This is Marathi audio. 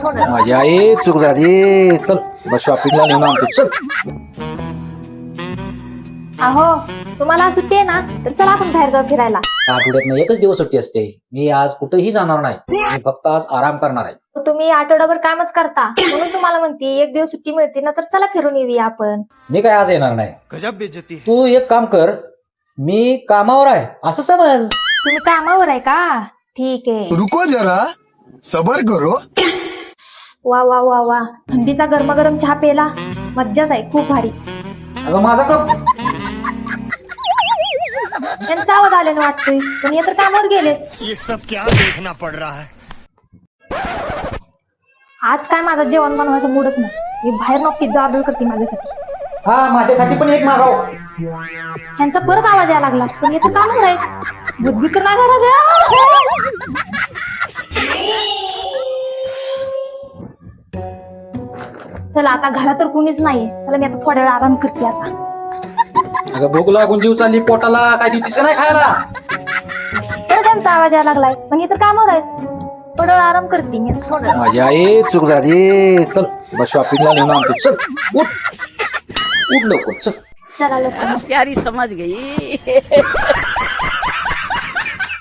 थोडं. माझी आई चूक झाली. चल बस शॉपिंगला नेऊन आणतो. चल अहो तुम्हाला आज सुट्टी आहे ना, तर चला आपण बाहेर जाऊ फिरायला. आठवड्यात एकच दिवस सुट्टी असते. मी आज कुठेही जाणार नाही. मी फक्त आज आराम करणार आहे. तुम्ही आठवडाभर कामच करता, म्हणून तुम्हाला म्हणते एक दिवस सुट्टी मिळते ना, तर चला फिरून येऊया आपण. मी काय आज येणार नाही. गजब बेइज्जती. तू एक काम कर, मी कामावर आहे असं समज. तुम्ही कामावर आहे का? ठीक आहे. रुको जरा सबर करो. वा वा वा वा, थंडीचा गरमागरम चहा प्यायला मज्जाच आहे, खूप भारी. अगं माझा कप. त्यांचा आवाज आल्यानं वाटतोय, पण हे तर कामावर गेले. ये सब क्या देखना पड़ रहा है. आज काय माझा जेवण बनवायचा मूडच नाही. मी बाहेर ना पिझ्झा ऑर्डर करते माझ्यासाठी. हा माझ्यासाठी पण एक मागव. ह्यांचा परत आवाज यायला लागला, पण हे तर कामावर आहे. बुद्धी तर नाही घरात. चला आता घरात तर कुणीच नाहीये. चला मी आता थोड्या वेळ आराम करते आता. अगं भूक लागून जीव चालली पोटाला. काय देतीस का नाही खायला? तर त्यांचा आवाज यायला लागलाय, पण हे तर कामावर आहेत. थोडा वेळ आराम करते मी आता थोडं. माझी आई चूक झाली. चल बस शॉपिंगला नेऊन आणतो. चल उठ उठ लवकर चल. चला लवकर. प्यारी समझ गई.